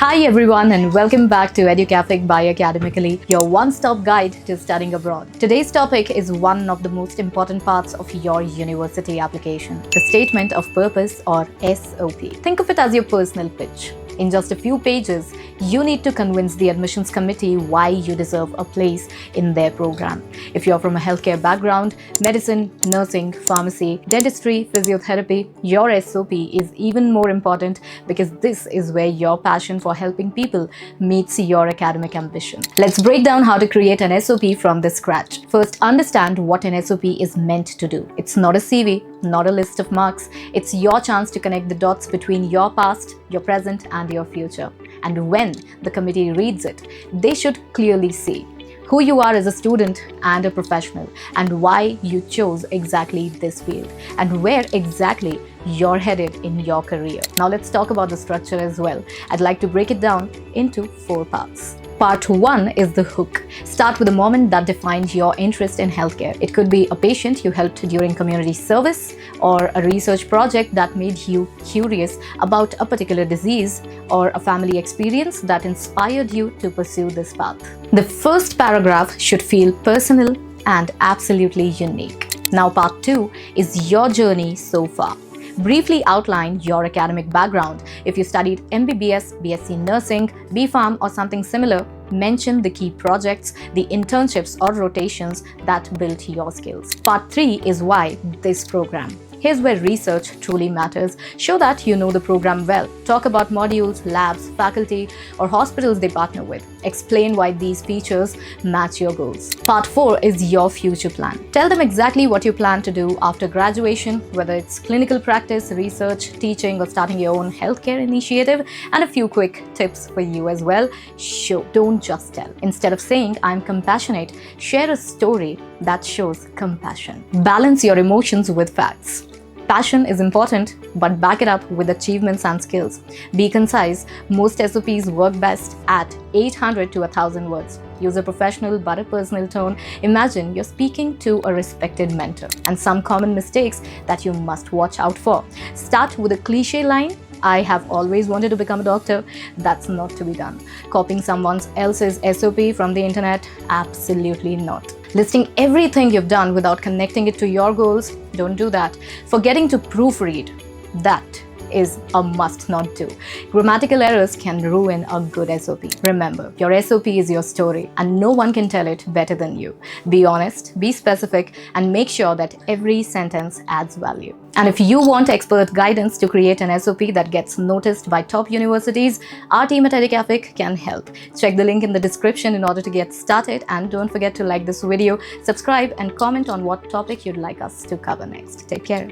Hi everyone and welcome back to Educafic by Academically, your one-stop guide to studying abroad. Today's topic is one of the most important parts of your university application, the Statement of Purpose or SOP. Think of it as your personal pitch. In just a few pages, you need to convince the admissions committee why you deserve a place in their program. If you're from a healthcare background, medicine, nursing, pharmacy, dentistry, physiotherapy, your SOP is even more important because this is where your passion for helping people meets your academic ambition. Let's break down how to create an SOP from the scratch. First, understand what an SOP is meant to do. It's not a CV, not a list of marks. It's your chance to connect the dots between your past, your present, and your future. And when the committee reads it, they should clearly see who you are as a student and a professional, and why you chose exactly this field, and where exactly you're headed in your career. Now let's talk about the structure as well. I'd like to break it down into 4 parts. Part 1 is the hook. Start with a moment that defined your interest in healthcare. It could be a patient you helped during community service, or a research project that made you curious about a particular disease, or a family experience that inspired you to pursue this path. The first paragraph should feel personal and absolutely unique. Now part 2 is your journey so far. Briefly outline your academic background. If you studied MBBS, BSc Nursing, B.Pharm or something similar, mention the key projects, the internships or rotations that built your skills. Part 3 is why this program. Here's where research truly matters. Show that you know the program well. Talk about modules, labs, faculty, or hospitals they partner with. Explain why these features match your goals. Part 4 is your future plan. Tell them exactly what you plan to do after graduation, whether it's clinical practice, research, teaching, or starting your own healthcare initiative, and a few quick tips for you as well. Show, don't just tell. Instead of saying, "I'm compassionate," share a story that shows compassion. Balance your emotions with facts. Passion is important, but back it up with achievements and skills. Be concise. Most SOPs work best at 800 to 1,000 words. Use a professional but a personal tone. Imagine you're speaking to a respected mentor. And some common mistakes that you must watch out for. Start with a cliche line. "I have always wanted to become a doctor." That's not to be done. Copying someone else's SOP from the internet? Absolutely not. Listing everything you've done without connecting it to your goals? Don't do that. Forgetting to proofread? That is a must not do. Grammatical errors can ruin a good SOP. Remember, your SOP is your story and no one can tell it better than you. Be honest, be specific, and make sure that every sentence adds value. And if you want expert guidance to create an SOP that gets noticed by top universities, our team at Educafic can help. Check the link in the description in order to get started, and don't forget to like this video, subscribe, and comment on what topic you'd like us to cover next. Take care.